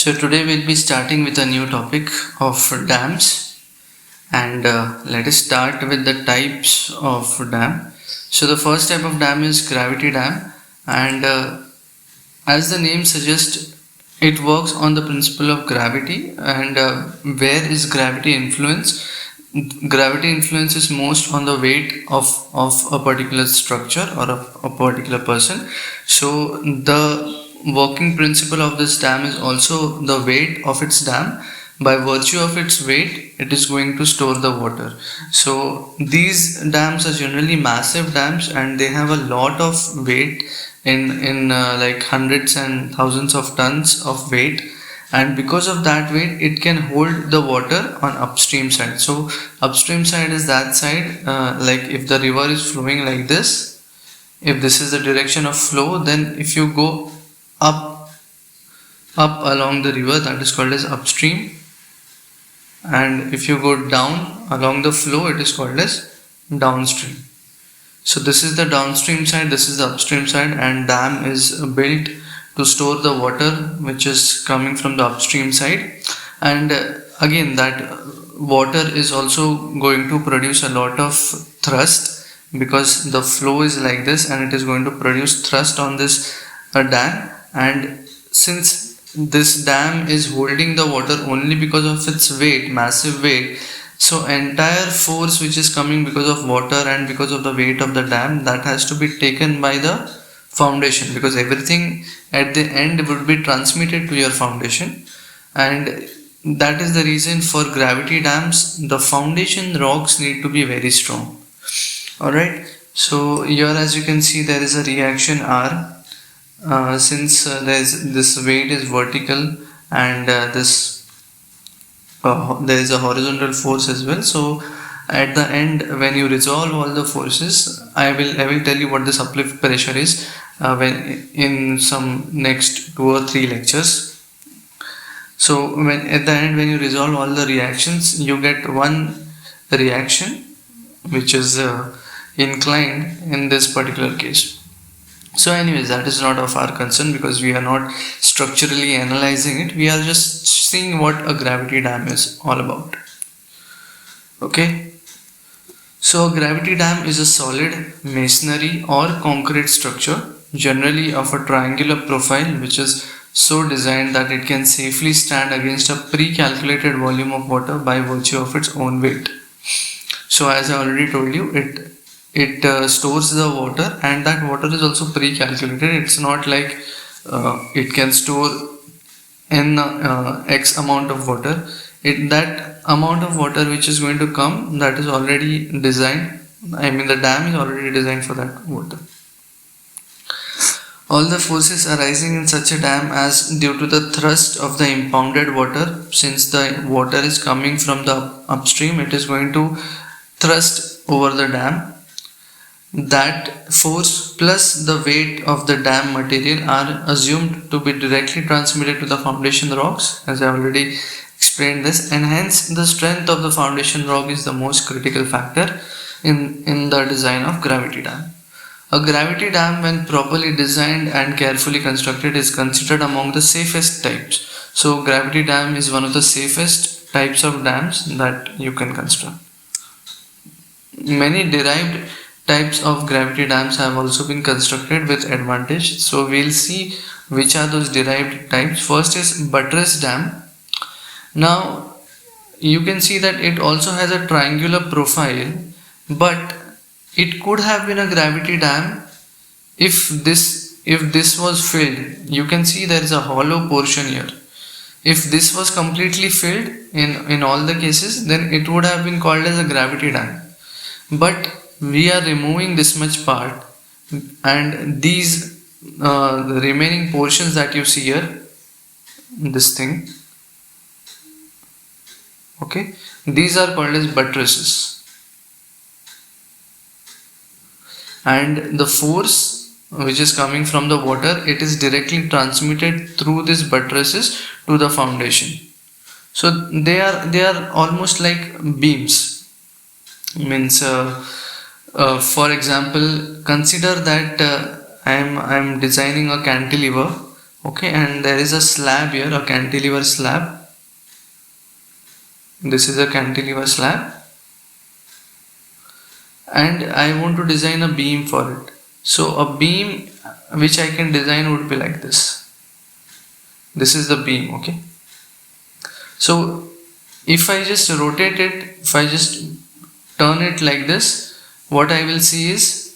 So today we'll be starting with a new topic of dams, and let us start with the types of dam. So the first type of dam is gravity dam, and as the name suggests, it works on the principle of gravity. And where is gravity influence? Gravity influences most on the weight of a particular structure or a particular person. So the working principle of this dam is also the weight of its dam. By virtue of its weight, it is going to store the water. So these dams are generally massive dams, and they have a lot of weight in like hundreds and thousands of tons of weight, and because of that weight it can hold the water on upstream side. So upstream side is that side, like if the river is flowing like this, if this is the direction of flow, then if you go up along the river, that is called as upstream, and if you go down along the flow, it is called as downstream. So this is the downstream side, this is the upstream side, and dam is built to store the water which is coming from the upstream side. And again, that water is also going to produce a lot of thrust, because the flow is like this and it is going to produce thrust on this dam. And since this dam is holding the water only because of its weight, massive weight, so entire force which is coming because of water and because of the weight of the dam, that has to be taken by the foundation, because everything at the end would be transmitted to your foundation. And that is the reason for gravity dams, the foundation rocks need to be very strong. Alright, so here as you can see, there is a reaction R. Since this weight is vertical, and there is a horizontal force as well. So at the end, when you resolve all the forces, I will tell you what this uplift pressure is when in some next 2 or 3 lectures. So when at the end, when you resolve all the reactions, you get one reaction which is inclined in this particular case. So anyways, that is not of our concern, because we are not structurally analyzing it. We are just seeing what a gravity dam is all about. Okay. So a gravity dam is a solid masonry or concrete structure, generally of a triangular profile, which is so designed that it can safely stand against a pre-calculated volume of water by virtue of its own weight. So as I already told you, it stores the water, and that water is also pre-calculated. It's not like it can store n x amount of water. That amount of water which is going to come, that is already designed. I mean, the dam is already designed for that water. All the forces arising in such a dam, as due to the thrust of the impounded water, since the water is coming from the upstream, it is going to thrust over the dam. That force plus the weight of the dam material are assumed to be directly transmitted to the foundation rocks, as I already explained this, and hence the strength of the foundation rock is the most critical factor in the design of gravity dam. A gravity dam, when properly designed and carefully constructed, is considered among the safest types. So gravity dam is one of the safest types of dams that you can construct. Many derived types of gravity dams have also been constructed with advantage. So we'll see which are those derived types. First is buttress dam. Now you can see that it also has a triangular profile, but it could have been a gravity dam if this was filled. You can see there is a hollow portion here. If this was completely filled in all the cases, then it would have been called as a gravity dam. But we are removing this much part, and these the remaining portions that you see here, this thing, okay, these are called as buttresses, and the force which is coming from the water, it is directly transmitted through these buttresses to the foundation. So they are almost like beams. Means for example, consider that I am designing a cantilever Okay, and there is a slab here, a cantilever slab. This is a cantilever slab, and I want to design a beam for it. So a beam which I can design would be like this. This is the beam. Okay, so if I just rotate it, if I just turn it like this, what I will see is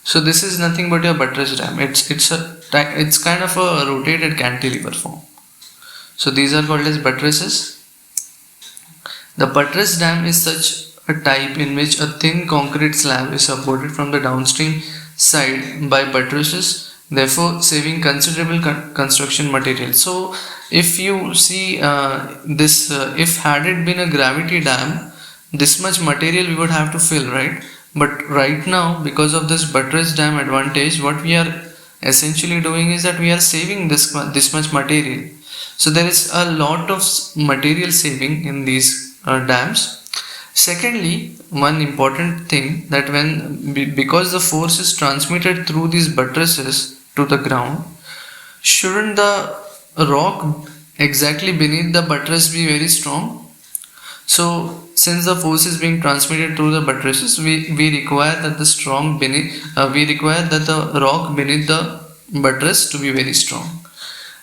so this is nothing but your buttress dam. It's kind of a rotated cantilever form. So these are called as buttresses. The buttress dam is such a type in which a thin concrete slab is supported from the downstream side by buttresses, therefore saving considerable construction material. So if you see if had it been a gravity dam, this much material we would have to fill, right? But right now, because of this buttress dam advantage, what we are essentially doing is that we are saving this much material. So there is a lot of material saving in these dams. Secondly, one important thing that because the force is transmitted through these buttresses to the ground, shouldn't the rock exactly beneath the buttress be very strong? So since the force is being transmitted through the buttresses, we require that we require that the rock beneath the buttress to be very strong.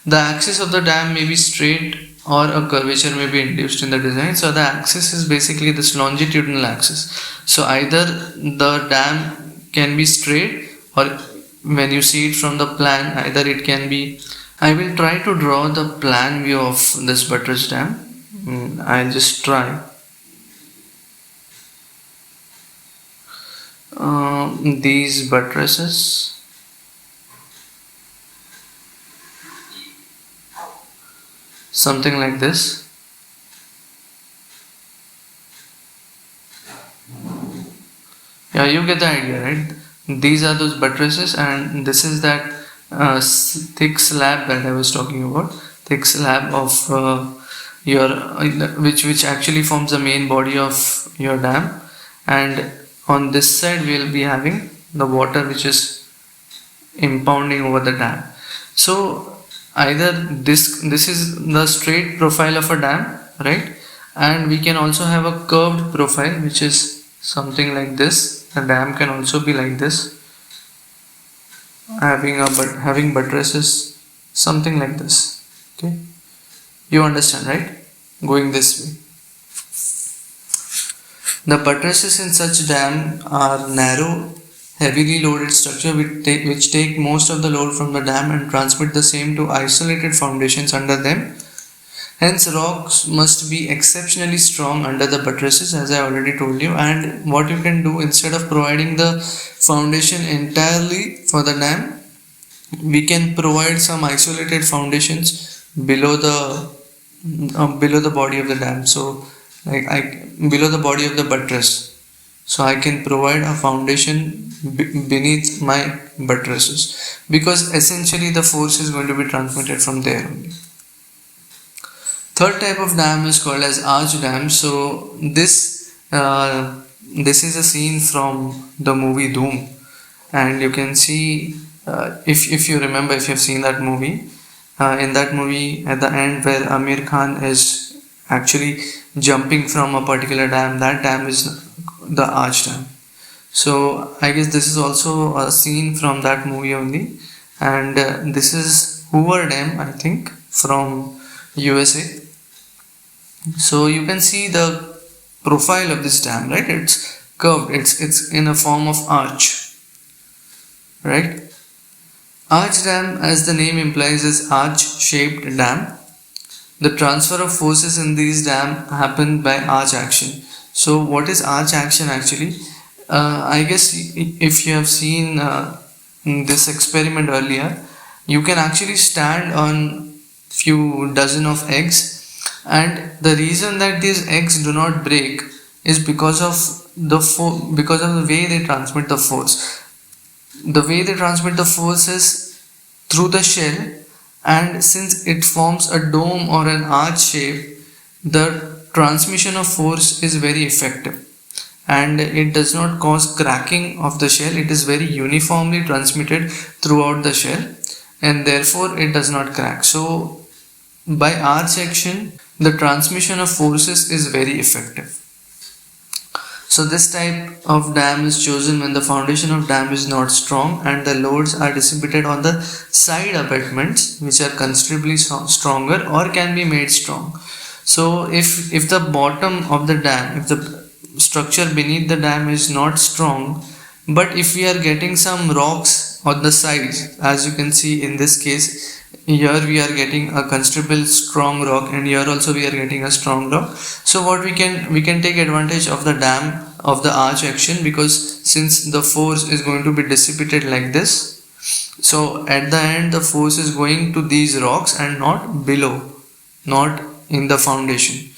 The axis of the dam may be straight or a curvature may be induced in the design. So the axis is basically this longitudinal axis. So either the dam can be straight, or when you see it from the plan, either it can be. I will try to draw the plan view of this buttress dam. I'll just try. These buttresses. Something like this. Yeah, you get the idea, right? These are those buttresses, and this is that thick slab that I was talking about. Thick slab of your which actually forms the main body of your dam, and on this side we will be having the water which is impounding over the dam. So either this is the straight profile of a dam, right? And we can also have a curved profile which is something like this. The dam can also be like this, having buttresses, something like this. Okay, you understand, right? Going this way. The buttresses in such dam are narrow, heavily loaded structure which take most of the load from the dam and transmit the same to isolated foundations under them. Hence, rocks must be exceptionally strong under the buttresses, as I already told you. And what you can do, instead of providing the foundation entirely for the dam, we can provide some isolated foundations below the body of the dam. So, below the body of the buttress. So I can provide a foundation beneath my buttresses, because essentially the force is going to be transmitted from there only. Third type of dam is called as arch dam. So this is a scene from the movie Dhoom, and you can see if you remember, if you've seen that movie, in that movie at the end where Amir Khan is actually jumping from a particular dam, that dam is the arch dam. So I guess this is also a scene from that movie only, and this is Hoover Dam, I think, from USA. So you can see the profile of this dam, right? It's curved, it's in a form of arch, right? Arch dam, as the name implies, is arch shaped dam. The transfer of forces in these dam happen by arch action. So what is arch action actually? I guess if you have seen this experiment earlier, you can actually stand on few dozen of eggs, and the reason that these eggs do not break is because of the way they transmit the force. The way they transmit the force is through the shell, and since it forms a dome or an arch shape, the transmission of force is very effective. and it does not cause cracking of the shell. It is very uniformly transmitted throughout the shell, and therefore it does not crack. So by arch action, the transmission of forces is very effective. So this type of dam is chosen when the foundation of dam is not strong and the loads are distributed on the side abutments, which are considerably stronger or can be made strong. So if the bottom of the dam, if the structure beneath the dam is not strong, but if we are getting some rocks on the sides, as you can see in this case, here we are getting a considerable strong rock, and here also we are getting a strong rock. So what we can take advantage of the dam, of the arch action, because since the force is going to be dissipated like this, so at the end the force is going to these rocks and not below, not in the foundation.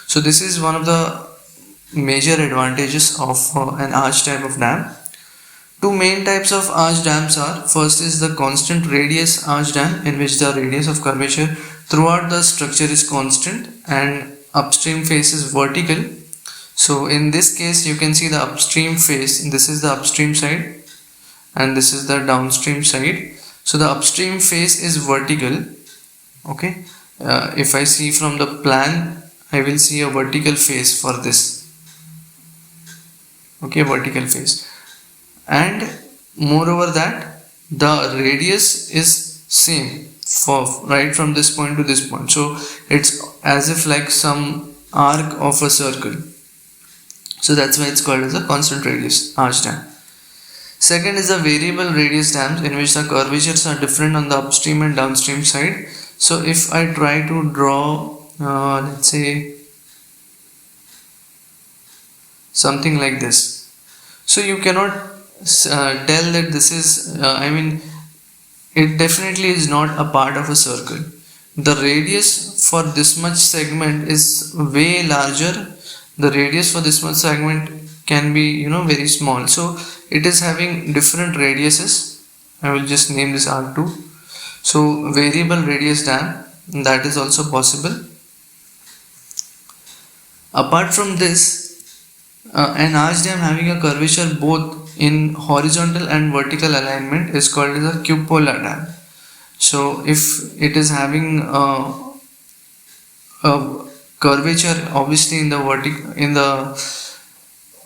So this is one of the major advantages of an arch type of dam. Two main types of arch dams are: first is the constant radius arch dam, in which the radius of curvature throughout the structure is constant and upstream face is vertical. So in this case you can see the upstream face, this is the upstream side and this is the downstream side. So the upstream face is vertical. Okay, if I see from the plan, I will see a vertical face for this. Okay, vertical face, and moreover that the radius is same for right from this point to this point. So it's as if like some arc of a circle. So that's why it's called as a constant radius arch dam. Second is the variable radius dams, in which the curvatures are different on the upstream and downstream side. So if I try to draw let's say something like this, so you cannot tell that this is it definitely is not a part of a circle. The radius for this much segment is way larger. The radius for this much segment can be very small, so it is having different radiuses. I will just name this R2. So variable radius dam, that is also possible. Apart from this, an arch dam having a curvature both in horizontal and vertical alignment is called as a cupola dam. So if it is having a curvature obviously in the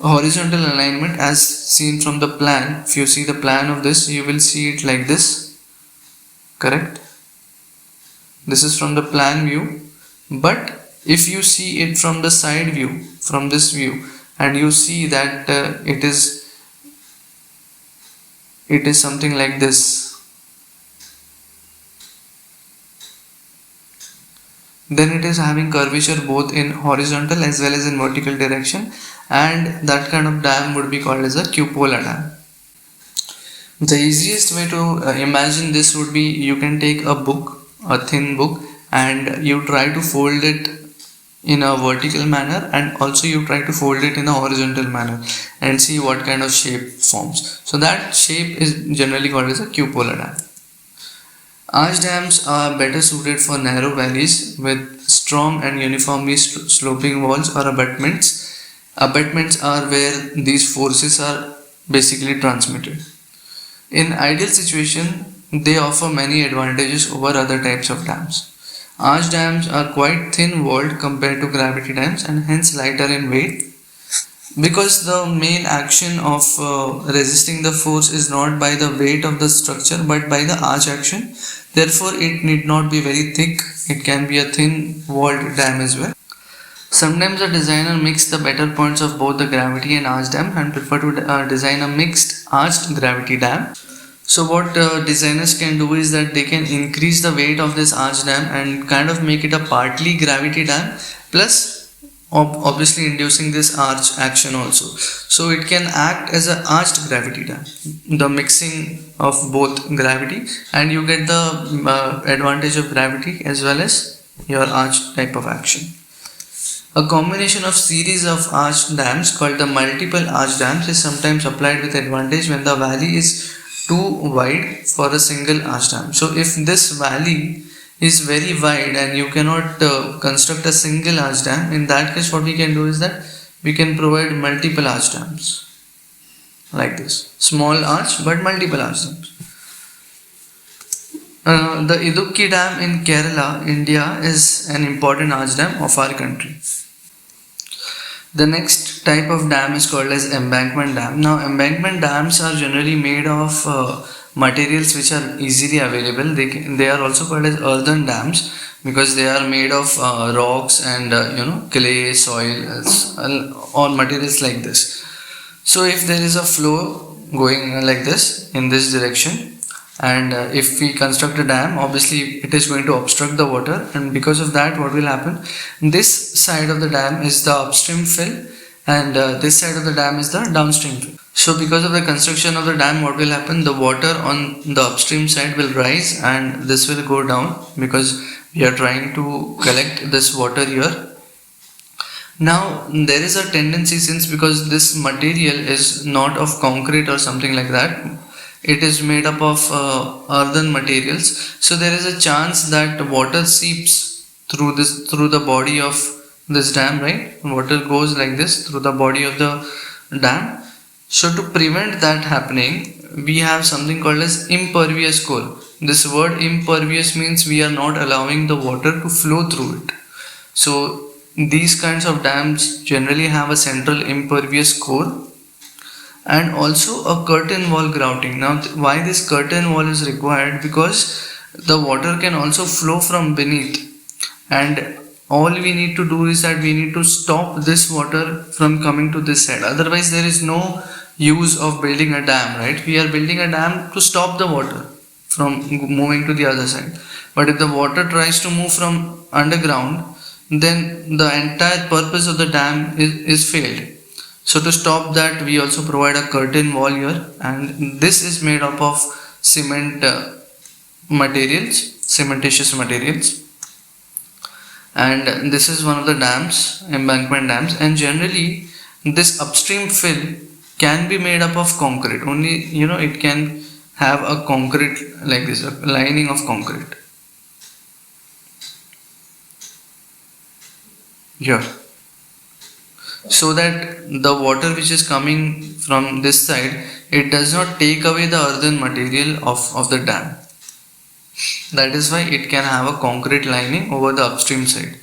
horizontal alignment as seen from the plan, if you see the plan of this, you will see it like this, correct? This is from the plan view, but if you see it from the side view, from this view, and you see that it is something like this, then it is having curvature both in horizontal as well as in vertical direction, and that kind of dam would be called as a cupola dam. The easiest way to imagine this would be, you can take a book, a thin book, and you try to fold it in a vertical manner, and also you try to fold it in a horizontal manner and see what kind of shape forms. So that shape is generally called as a cupola dam. Arch dams are better suited for narrow valleys with strong and uniformly sloping walls or abutments. Abutments are where these forces are basically transmitted. In ideal situation, they offer many advantages over other types of dams. Arch dams are quite thin walled compared to gravity dams and hence lighter in weight, because the main action of resisting the force is not by the weight of the structure but by the arch action. Therefore it need not be very thick, it can be a thin walled dam as well. Sometimes a designer mixes the better points of both the gravity and arch dam and prefer to design a mixed arched gravity dam. So what designers can do is that they can increase the weight of this arch dam and kind of make it a partly gravity dam, plus obviously inducing this arch action also. So it can act as an arched gravity dam, the mixing of both gravity, and you get the advantage of gravity as well as your arch type of action. A combination of series of arch dams called the multiple arch dams is sometimes applied with advantage when the valley is too wide for a single arch dam. So if this valley is very wide and you cannot construct a single arch dam, in that case what we can do is that we can provide multiple arch dams like this. Small arch but multiple arch dams. The Idukki Dam in Kerala, India is an important arch dam of our country. The next type of dam is called as embankment dam. Now embankment dams are generally made of materials which are easily available. They are also called as earthen dams because they are made of rocks and clay, soil or materials like this. So if there is a flow going like this in this direction, and if we construct a dam, obviously it is going to obstruct the water, and because of that what will happen, this side of the dam is the upstream fill and this side of the dam is the downstream fill. So because of the construction of the dam, what will happen, the water on the upstream side will rise and this will go down because we are trying to collect this water here. Now there is a tendency, since because this material is not of concrete or something like that, it is made up of earthen materials, so there is a chance that water seeps through the body of this dam, right? Water goes like this through the body of the dam. So to prevent that happening, we have something called as impervious core. This word impervious means we are not allowing the water to flow through it. So these kinds of dams generally have a central impervious core and also a curtain wall grouting. Now why this curtain wall is required? Because the water can also flow from beneath, and all we need to do is that we need to stop this water from coming to this side. Otherwise there is no use of building a dam, right? We are building a dam to stop the water from moving to the other side, but if the water tries to move from underground, then the entire purpose of the dam is failed. So to stop that, we also provide a curtain wall here, and this is made up of cement materials, cementitious materials, and this is one of the dams, embankment dams, and generally this upstream fill can be made up of concrete. Only it can have a concrete like this, a lining of concrete here, so that the water which is coming from this side, it does not take away the earthen material of the dam. That is why it can have a concrete lining over the upstream side.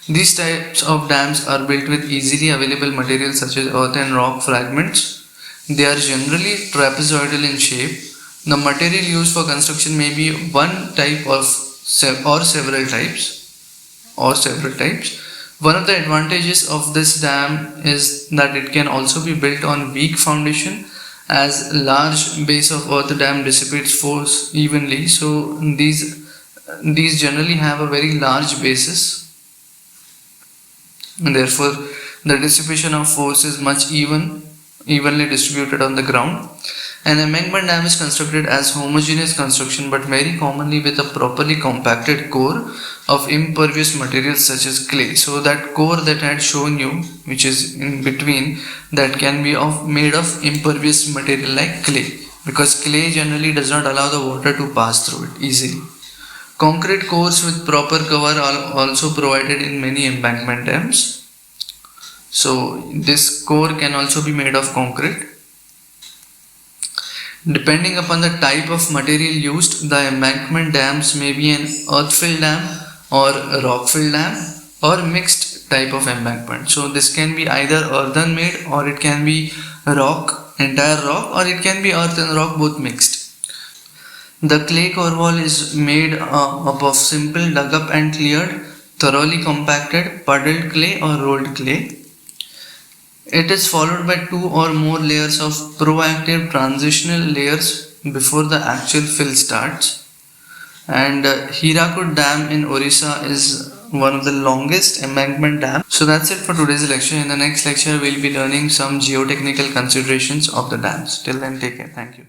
These types of dams are built with easily available materials such as earth and rock fragments. They are generally trapezoidal in shape. The material used for construction may be one type or several types. One of the advantages of this dam is that it can also be built on weak foundation, as large base of earth dam dissipates force evenly. So these generally have a very large basis, and therefore the dissipation of force is much evenly distributed on the ground. An embankment dam is constructed as homogeneous construction, but very commonly with a properly compacted core of impervious materials such as clay. So that core that I had shown you, which is in between, that can be made of impervious material like clay, because clay generally does not allow the water to pass through it easily. Concrete cores with proper cover are also provided in many embankment dams. So this core can also be made of concrete. Depending upon the type of material used, the embankment dams may be an earth-filled dam or a rock-filled dam or mixed type of embankment. So this can be either earthen made, or it can be rock, entire rock, or it can be earth and rock both mixed. The clay core wall is made up of simple dug up and cleared, thoroughly compacted, puddled clay or rolled clay. It is followed by 2 or more layers of proactive transitional layers before the actual fill starts. And Hirakud Dam in Orissa is one of the longest embankment dams. So that's it for today's lecture. In the next lecture, we'll be learning some geotechnical considerations of the dams. Till then, take care. Thank you.